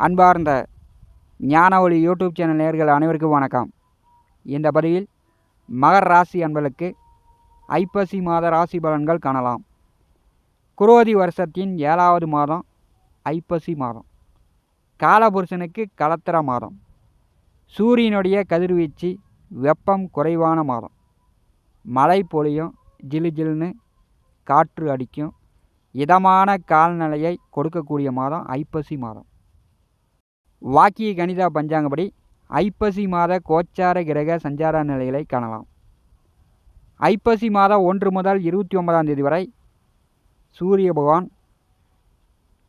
அன்பார்ந்த ஞான ஒளி யூடியூப் சேனல் நேயர்கள் அனைவருக்கும் வணக்கம். இந்த பதிவில் மகர ராசி அன்பர்களுக்கு ஐப்பசி மாத ராசி பலன்கள் காணலாம். குரோதி வருஷத்தின் 7வது மாதம் ஐப்பசி மாதம். காலபுருஷனுக்கு கலத்திர மாதம். சூரியனுடைய கதிர்வீச்சு வெப்பம் குறைவான மாதம். மழை பொழியும், ஜிலு ஜில்னு காற்று அடிக்கும், இதமான கால்நிலையை கொடுக்கக்கூடிய மாதம் ஐப்பசி மாதம். வாக்கிய கணித பஞ்சாங்கப்படி ஐப்பசி மாத கோச்சார கிரக சஞ்சார நிலைகளை காணலாம். ஐப்பசி மாதம் 1 முதல் 29ஆம் தேதி வரை சூரிய பகவான்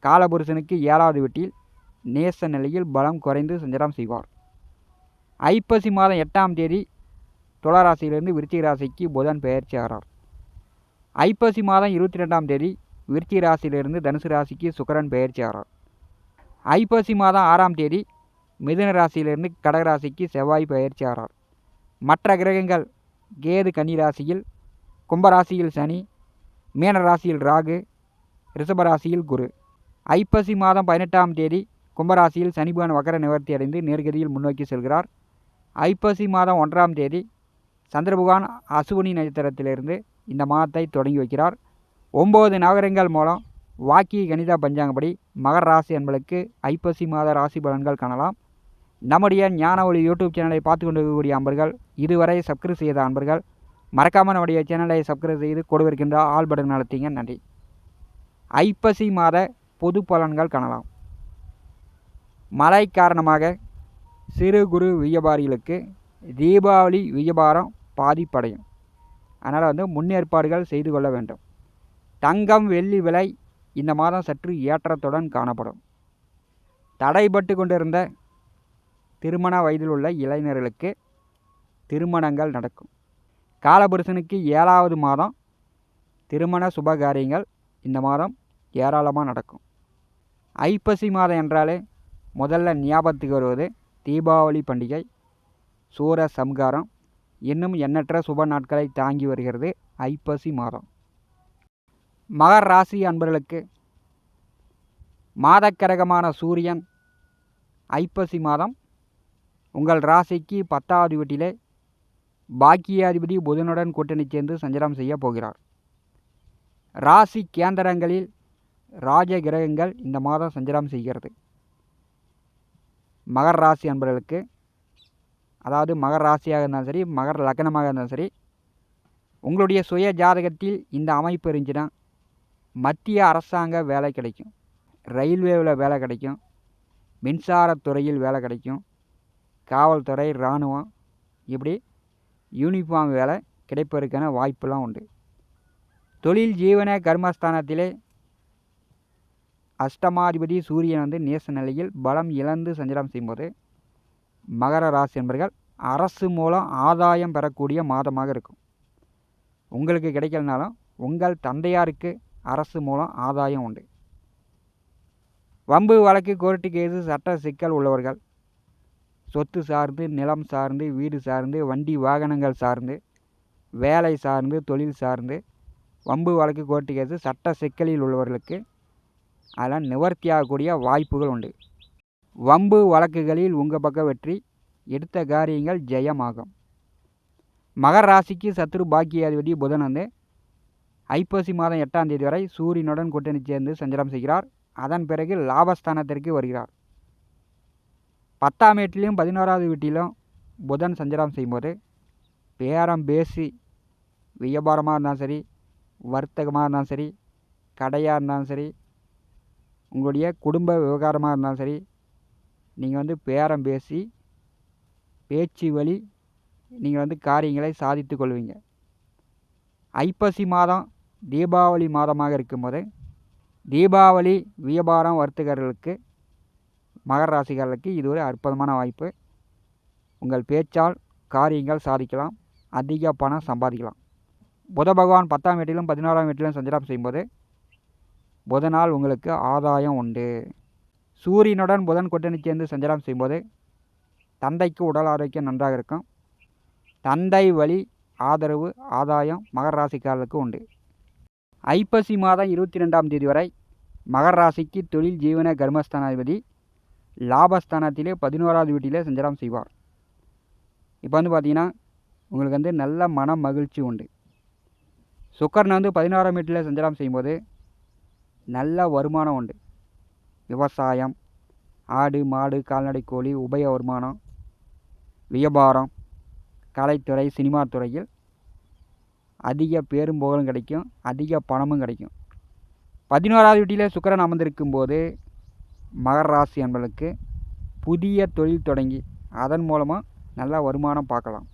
காலபுருஷனுக்கு 7வது வீட்டில் நேச நிலையில் பலம் குறைந்து சஞ்சாரம் செய்வார். ஐப்பசி மாதம் 8ஆம் தேதி துளாராசியிலிருந்து விருச்சிக ராசிக்கு புதன் பெயர்ச்சி ஆகிறார். ஐப்பசி மாதம் 22ஆம் தேதி விருச்சிக ராசியிலிருந்து தனுசு ராசிக்கு சுக்கிரன் பெயர்ச்சி ஆகிறார். ஐப்பசி மாதம் 6ஆம் தேதி மிதுன ராசியிலிருந்து கடகராசிக்கு செவ்வாய் பெயர்ச்சி ஆகிறார். மற்ற கிரகங்கள் கேது கன்னி ராசியில், கும்பராசியில் சனி, மீன ராசியில் ராகு, ரிஷபராசியில் குரு. ஐப்பசி மாதம் 18ஆம் தேதி கும்பராசியில் சனிபகவான் வக்கர நிவர்த்தி அடைந்து நேர்கதியில் முன்னோக்கி செல்கிறார். ஐப்பசி மாதம் 1ஆம் தேதி சந்திரபகவான் அசுவினி நட்சத்திரத்திலிருந்து இந்த மாதத்தை தொடங்கி வைக்கிறார். 9 நவகிரகங்கள் மூலம் வாக்கிய கணித பஞ்சாங்கப்படி மகர ராசி என்பதற்கு ஐப்பசி மாத ராசி பலன்கள் காணலாம். நம்முடைய ஞான ஒளி யூடியூப் சேனலை பார்த்து கொண்டு இருக்கக்கூடிய அன்பர்கள், இதுவரை சப்ஸ்கிரைப் செய்த அன்பர்கள் மறக்காமல் நம்முடைய சேனலை சப்ஸ்கிரைப் செய்து கொடுவிருக்கின்ற ஆல் பட்டன் அழுத்திங்க. நன்றி. ஐப்பசி மாத பொது பலன்கள் காணலாம். மழை காரணமாக சிறு குறு வியாபாரிகளுக்கு தீபாவளி வியாபாரம் பாதிப்படையும். அதனால் முன்னேற்பாடுகள் செய்து கொள்ள வேண்டும். தங்கம் வெள்ளி விலை இந்த மாதம் சற்று ஏற்றத்துடன் காணப்படும். தடைபட்டு கொண்டிருந்த திருமண வயதில் உள்ள இளைஞர்களுக்கு திருமணங்கள் நடக்கும். காலபுருஷனுக்கு 7வது மாதம் திருமண சுபகாரியங்கள் இந்த மாதம் ஏராளமாக நடக்கும். ஐப்பசி மாதம் என்றாலே முதல்ல ஞாபகத்துக்கு வருவது தீபாவளி பண்டிகை, சூர சம்ஹாரம், இன்னும் எண்ணற்ற சுப நாட்களை தாங்கி வருகிறது ஐப்பசி மாதம். மகர ராசி அன்பர்களுக்கு மாதக்கரகமான சூரியன் ஐப்பசி மாதம் உங்கள் ராசிக்கு 10வது வீட்டிலே பாக்கியாதிபதி புதனுடன் கூட்டணி சேர்ந்து சஞ்சாரம் செய்ய போகிறார். ராசி கேந்திரங்களில் ராஜ கிரகங்கள் இந்த மாதம் சஞ்சாரம் செய்கிறது. மகர ராசி அன்பர்களுக்கு, அதாவது மகர ராசியாக இருந்தாலும் சரி, மகர லக்னமாக இருந்தாலும் சரி, உங்களுடைய சுய ஜாதகத்தில் இந்த அமைப்பு இருந்துச்சுன்னா மத்திய அரசாங்க வேலை கிடைக்கும், ரயில்வேவில் வேலை கிடைக்கும், மின்சாரத்துறையில் வேலை கிடைக்கும், காவல்துறை, இராணுவம், இப்படி யூனிஃபார்ம் வேலை கிடைப்பதற்கான வாய்ப்பெல்லாம் உண்டு. தொழில் ஜீவன கர்மஸ்தானத்திலே அஷ்டமாதிபதி சூரியன் நேச நிலையில் பலம் இழந்து சஞ்சாரம் செய்யும்போது மகர ராசி என்பர்கள் அரசு மூலம் ஆதாயம் பெறக்கூடிய மாதமாக இருக்கும். உங்களுக்கு கிடைக்கலனாலும் உங்கள் தந்தையாருக்கு அரசு மூலம் ஆதாயம் உண்டு. வம்பு வழக்கு, கோர்ட்டு கேஸு, சட்ட சிக்கல் உள்ளவர்கள், சொத்து சார்ந்து, நிலம் சார்ந்து, வீடு சார்ந்து, வண்டி வாகனங்கள் சார்ந்து, வேலை சார்ந்து, தொழில் சார்ந்து வம்பு வழக்கு, கோர்ட்டு கேஸு, சட்ட சிக்கலில் உள்ளவர்களுக்கு அதெல்லாம் நிவர்த்தி ஆகக்கூடிய வாய்ப்புகள் உண்டு. வம்பு வழக்குகளில் உங்கள் பக்கம் வெற்றி, எடுத்த காரியங்கள் ஜெயமாகும். மகர ராசிக்கு சத்ரு பாக்கியாதிபதி புதன் ஐப்பசி மாதம் 8ஆம் தேதி வரை சூரியனுடன் கூட்டணி சேர்ந்து சஞ்சாரம் செய்கிறார். அதன் பிறகு லாபஸ்தானத்திற்கு வருகிறார். 10ஆம் வீட்டிலும் 11வது வீட்டிலும் புதன் சஞ்சாரம் செய்யும்போது பேரம் பேசி வியாபாரமாக இருந்தாலும் சரி, வர்த்தகமாக இருந்தாலும் சரி, கடையாக இருந்தாலும் சரி, உங்களுடைய குடும்ப விவகாரமாக இருந்தாலும் சரி, நீங்கள் பேரம் பேசி பேச்சு வழி நீங்கள் காரியங்களை சாதித்து கொள்வீங்க. ஐப்பசி மாதம் தீபாவளி மாதமாக இருக்கும்போது தீபாவளி வியாபாரம் வர்த்தகர்களுக்கு, மகர ராசிக்காரர்களுக்கு இது ஒரு அற்புதமான வாய்ப்பு. உங்கள் பேச்சால் காரியங்கள் சாதிக்கலாம், அதிக பணம் சம்பாதிக்கலாம். புத பகவான் 10ஆம் வீட்டிலும் 11ஆம் வீட்டிலும் சஞ்சாரம் செய்யும்போது புதனால் உங்களுக்கு ஆதாயம் உண்டு. சூரியனுடன் புதன் கூட்டணி சேர்ந்து சஞ்சாரம் செய்யும்போது தந்தைக்கு உடல் ஆரோக்கியம் நன்றாக இருக்கும். தந்தை வழி ஆதரவு, ஆதாயம் மகர ராசிக்காரர்களுக்கு உண்டு. ஐப்பசி மாதம் 22ஆம் தேதி வரை மகர ராசிக்கு தொழில் ஜீவன கர்மஸ்தானாதிபதி லாபஸ்தானத்திலே 11வது வீட்டிலே சஞ்சாரம் செய்வார். இப்போ வந்து பார்த்திங்கன்னா உங்களுக்கு வந்து நல்ல மன மகிழ்ச்சி உண்டு. சுக்கிரன் வந்து 16ஆம் வீட்டில் சஞ்சாரம் செய்யும்போது நல்ல வருமானம் உண்டு. விவசாயம், ஆடு மாடு கால்நடை கோழி உபய வருமானம், வியாபாரம், கலைத்துறை, சினிமா துறையில் அதிக பேரும் புகழும் கிடைக்கும், அதிக பணமும் கிடைக்கும். 11வது வீட்டில் சுக்கிரன் அமர்ந்திருக்கும் போது மகர ராசி என்பவர்களுக்கு புதிய தொழில் தொடங்கி அதன் மூலமாக நல்ல வருமானம் பார்க்கலாம்.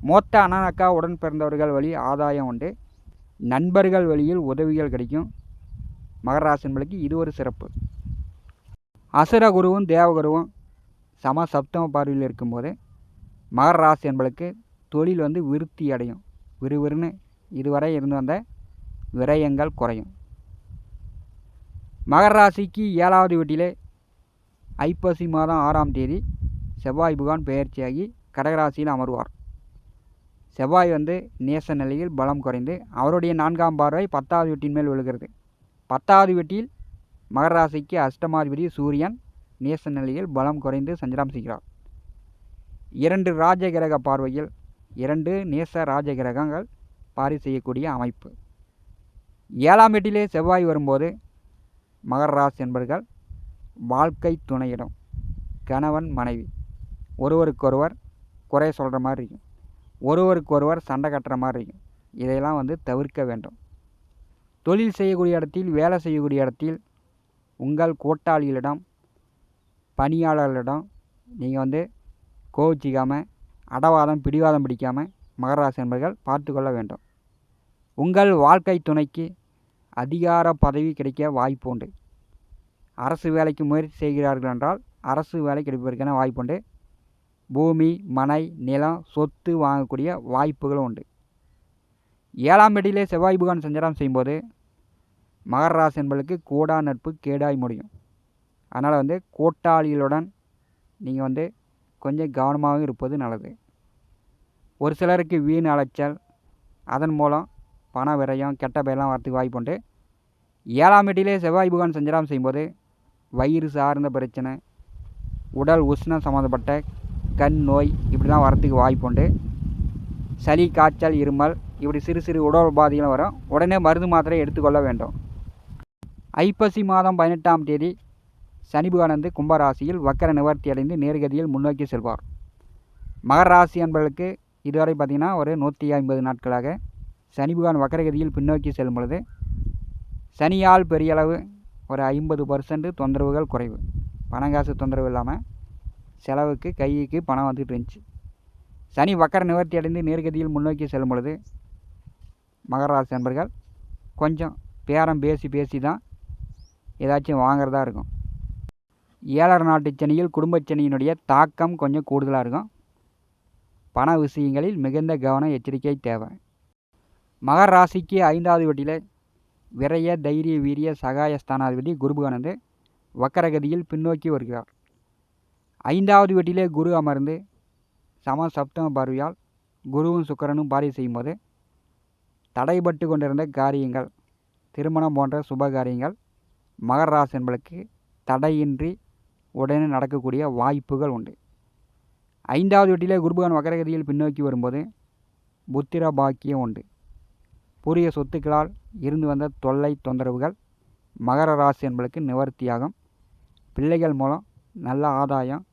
மூத்த அண்ணன் அக்கா உடன் பிறந்தவர்கள் வழி ஆதாயம் உண்டு. நண்பர்கள் வழியில் உதவிகள் கிடைக்கும். மகர ராசி என்பவர்களுக்கு இது ஒரு சிறப்பு. அசுர குருவும் தேவகுருவும் சம சப்தம பார்வையில் இருக்கும்போது மகர ராசி என்பவர்களுக்கு தொழில் வந்து விருத்தி அடையும். விறுவிறுன்னு இதுவரை இருந்து வந்த விரயங்கள் குறையும். மகர ராசிக்கு 7வது வீட்டிலே ஐப்பசி மாதம் 6ஆம் தேதி செவ்வாய் பகவான் பெயர்ச்சியாகி கடகராசியில் அமர்வார். செவ்வாய் வந்து நேச நிலையில் பலம் குறைந்து அவருடைய 4ஆம் பார்வை 10வது வீட்டின் மேல் விழுகிறது. 10வது வீட்டில் மகர ராசிக்கு அஷ்டமாதிபதி சூரியன் நேச நிலையில் பலம் குறைந்து சஞ்சாரம் செய்கிறார். 2 ராஜகிரக பார்வையில் 2 நேச ராஜகிரகங்கள் பாரி செய்யக்கூடிய அமைப்பு. 7ஆம் வீட்டிலே செவ்வாய் வரும்போது மகர ராசி என்பவர்கள் வாழ்க்கை துணையிடம் கணவன் மனைவி ஒருவருக்கொருவர் குறை சொல்கிற மாதிரி இருக்கும், ஒருவருக்கொருவர் சண்டை கட்டுற மாதிரி இருக்கும். இதையெல்லாம் வந்து தவிர்க்க வேண்டும். தொழில் செய்யக்கூடிய இடத்தில், வேலை செய்யக்கூடிய இடத்தில் உங்கள் கூட்டாளிகளிடம், பணியாளர்களிடம் நீங்கள் வந்து கோவிச்சிக்காமல், அடவாதம் பிடிவாதம் பிடிக்காமல் மகர ராசி என்பவர்கள் பார்த்து கொள்ள வேண்டும். உங்கள் வாழ்க்கை துணைக்கு அதிகார பதவி கிடைக்க வாய்ப்பு உண்டு. அரசு வேலைக்கு முயற்சி செய்கிறார்கள் என்றால் அரசு வேலை கிடைப்பதற்கான வாய்ப்புண்டு. பூமி, மனை, நிலம், சொத்து வாங்கக்கூடிய வாய்ப்புகளும் உண்டு. 7ஆம் வீட்டிலே செவ்வாய் பகவான் சஞ்சாரம் செய்யும்போது மகர ராசி என்பவர்களுக்கு கூடா நட்பு கேடாய் முடியும். அதனால் வந்து கூட்டாளிகளுடன் நீங்கள் வந்து கொஞ்சம் கவனமாக இருப்பது நல்லது. ஒரு சிலருக்கு வீண் அலைச்சல், அதன் மூலம் பண விரயம், கெட்ட பெயரெல்லாம் வரத்துக்கு வாய்ப்புண்டு. 7ஆம் வீட்டிலே செவ்வாய் பகவான் சஞ்சாரம் செய்யும்போது வயிறு சார்ந்த பிரச்சனை, உடல் உஷ்ணம் சம்மந்தப்பட்ட கண் நோய் இப்படிலாம் வரத்துக்கு வாய்ப்புண்டு. சளி, காய்ச்சல், இருமல் இப்படி சிறு சிறு உடல் உபாதைகளும் வரும். உடனே மருந்து மாத்திரை எடுத்துக்கொள்ள வேண்டும். ஐப்பசி மாதம் 18ஆம் தேதி சனி பகவான் வந்து கும்பராசியில் வக்கர நிவர்த்தி அடைந்து நேர்கதியில் முன்னோக்கி செல்வார். மகர ராசி என்பவர்களுக்கு இதுவரை பார்த்திங்கன்னா ஒரு 150 நாட்களாக சனி பகவான் வக்கரகதியில் பின்னோக்கி செல்லும் பொழுது சனியால் பெரிய அளவு ஒரு 50% தொந்தரவுகள் குறைவு. பணங்காசு தொந்தரவு இல்லாமல் செலவுக்கு கைக்கு பணம் வந்துட்டு இருந்துச்சு. சனி வக்கர நிவர்த்தி அடைந்து நேர்கதியில் முன்னோக்கி செல்லும் பொழுது மகர ராசி நண்பர்கள் கொஞ்சம் பேரம் பேசி தான் ஏதாச்சும் வாங்கிறதா இருக்கும். 7 நாட்டு சனியில் குடும்பச்சனியினுடைய தாக்கம் கொஞ்சம் கூடுதலாக இருக்கும். பண விஷயங்களில் மிகுந்த கவனம் எச்சரிக்கை தேவை. மகர ராசிக்கு 5வது வீட்டில் விரய தைரிய வீரிய சகாய ஸ்தானாதிபதி குரு பகவான் வந்து வக்கரகதியில் பின்னோக்கி வருகிறார். 5வது வீட்டிலே குரு அமர்ந்து சம சப்தம பார்வையால் குருவும் சுக்கிரனும் பார்வை செய்யும்போது தடைபட்டு கொண்டிருந்த காரியங்கள், திருமணம் போன்ற சுப காரியங்கள் மகர ராசி என்பவர்களுக்கு தடையின்றி உடனே நடக்கக்கூடிய வாய்ப்புகள் உண்டு. 5வது வீட்டிலே குரு பகவான் வக்கரகதியில் பின்னோக்கி வரும்போது புத்திர பாக்கியம் உண்டு. பூரிய சொத்துக்களால் இருந்து வந்த தொல்லை தொந்தரவுகள் மகர ராசி என்பவர்களுக்கு நிவர்த்தியாகும். பிள்ளைகள் மூலம் நல்ல ஆதாயம்,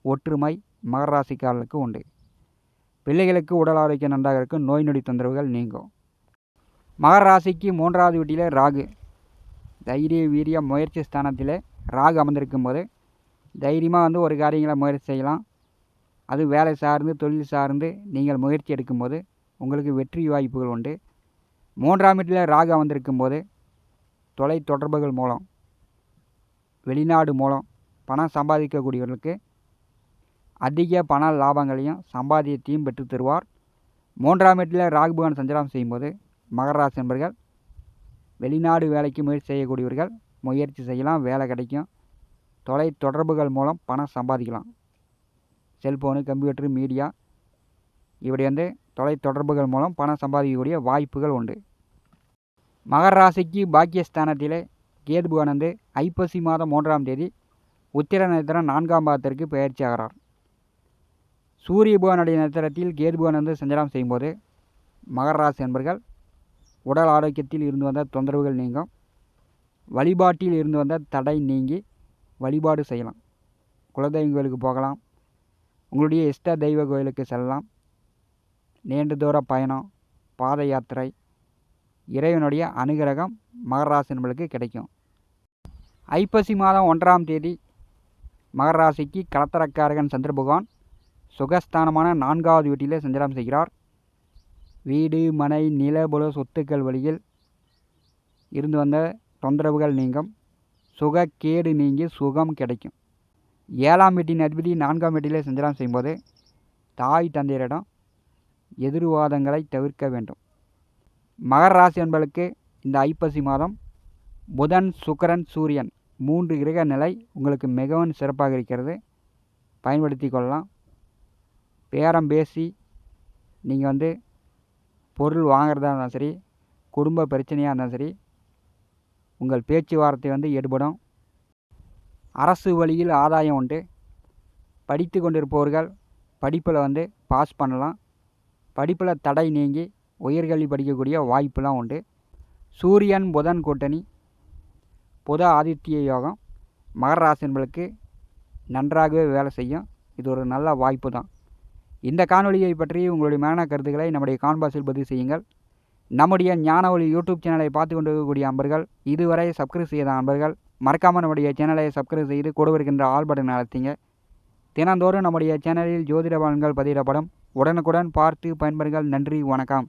ஒற்றுமை மகர ராசிக்காரர்களுக்கு உண்டு. பிள்ளைகளுக்கு உடல் ஆரோக்கியம் நன்றாக இருக்கும். நோய் நொடி தொந்தரவுகள் நீங்கும். மகர ராசிக்கு 3வது வீட்டிலே ராகு தைரிய வீரிய முயற்சி ஸ்தானத்திலே ராகு அமர்ந்திருக்கும் போது தைரியமாக வந்து ஒரு காரியங்களை முயற்சி செய்யலாம். அது வேலை சார்ந்து தொழில் சார்ந்து நீங்கள் முயற்சி எடுக்கும்போது உங்களுக்கு வெற்றி வாய்ப்புகள் உண்டு. 3ஆம் வீட்டில் ராகு அமர்ந்திருக்கும் போது தொலை தொடர்புகள் மூலம், வெளிநாடு மூலம் பணம் சம்பாதிக்கக்கூடியவர்களுக்கு அதிக பண லாபங்களையும் சம்பாதியத்தையும் பெற்று தருவார். 3ஆம் வீட்டில் ராகு பகவான் சஞ்சாரம் செய்யும்போது மகர ராசி நண்பர்கள் வெளிநாடு வேலைக்கு முயற்சி செய்யக்கூடியவர்கள் முயற்சி செய்யலாம், வேலை கிடைக்கும். தொலை தொடர்புகள் மூலம் பணம் சம்பாதிக்கலாம். செல்ஃபோனு, கம்ப்யூட்டரு, மீடியா இப்படி வந்து தொலை தொடர்புகள் மூலம் பணம் சம்பாதிக்கக்கூடிய வாய்ப்புகள் உண்டு. மகர ராசிக்கு பாக்கியஸ்தானத்திலே கேது பகவான் வந்து ஐப்பசி மாதம் 3ஆம் தேதி உத்திர நட்சத்திரம் 4ஆம் பாதத்திற்கு பெயர்ச்சி ஆகிறார். சூரிய பகவானுடைய நட்சத்திரத்தில் கேது பகவான் வந்து சஞ்சாரம் செய்யும்போது மகர ராசி என்பர்கள் உடல் ஆரோக்கியத்தில் இருந்து வந்த தொந்தரவுகள் நீங்கும். வழிபாட்டில் இருந்து வந்த தடை நீங்கி வழிபாடு செய்யலாம். குலதெய்வம் கோயிலுக்கு போகலாம். உங்களுடைய இஷ்ட தெய்வ கோயிலுக்கு செல்லலாம். நீண்ட தூர பயணம், பாத யாத்திரை, இறைவனுடைய அனுகிரகம் மகர ராசி என்பர்களுக்கு கிடைக்கும். ஐப்பசி மாதம் 1ஆம் தேதி மகர ராசிக்கு கலத்தரக்காரகன் சந்திர பகவான் சுகஸ்தானமான 4வது வீட்டிலே சஞ்சாரம் செய்கிறார். வீடு, மனை, நிலபுல சொத்துக்கள் வழியில் இருந்து வந்த தொந்தரவுகள் நீங்கும். சுகக்கேடு நீங்கி சுகம் கிடைக்கும். 7ஆம் வீட்டின் அதிபதி 4ஆம் வீட்டிலே சஞ்சாரம் செய்யும்போது தாய் தந்தையரிடம் எதிர்வாதங்களை தவிர்க்க வேண்டும். மகர ராசி என்பவர்களுக்கு இந்த ஐப்பசி மாதம் புதன், சுக்கிரன், சூரியன் 3 கிரக நிலை உங்களுக்கு மிகவும் சிறப்பாக இருக்கிறது. பயன்படுத்தி கொள்ளலாம். பேரம் பேசி நீங்கள் வந்து பொருள் வாங்குறதா இருந்தாலும் சரி, குடும்ப பிரச்சனையாக இருந்தாலும் சரி, உங்கள் பேச்சுவார்த்தை வந்து எடுபடும். அரசு வழியில் ஆதாயம் உண்டு. படித்து கொண்டிருப்பவர்கள் படிப்பில் வந்து பாஸ் பண்ணலாம். படிப்பில் தடை நீங்கி உயர்கல்வி படிக்கக்கூடிய வாய்ப்பெலாம் உண்டு. சூரியன் புதன் கூட்டணி, புத ஆதித்ய யோகம் மகர ராசி என்பவர்களுக்கு நன்றாகவே வேலை செய்யும். இது ஒரு நல்ல வாய்ப்பு தான். இந்த காணொலியை பற்றி உங்களுடைய மேலான கருத்துக்களை நம்முடைய கான்பாஸில் பதிவு செய்யுங்கள். நம்முடைய ஞான ஒளி யூடியூப் சேனலை பார்த்து கொண்டிருக்கக்கூடிய அன்பர்கள், இதுவரை சப்ஸ்கிரைப் செய்த அன்பர்கள் மறக்காமல் நம்முடைய சேனலை சப்ஸ்கிரைப் செய்து கூட இருக்கின்ற ஆல் பட்டன் அழுத்திங்க. தினந்தோறும் நம்முடைய சேனலில் ஜோதிட பலன்கள் பதிவிடப்படும். உடனுக்குடன் பார்த்து பயன்பெறுங்கள். நன்றி, வணக்கம்.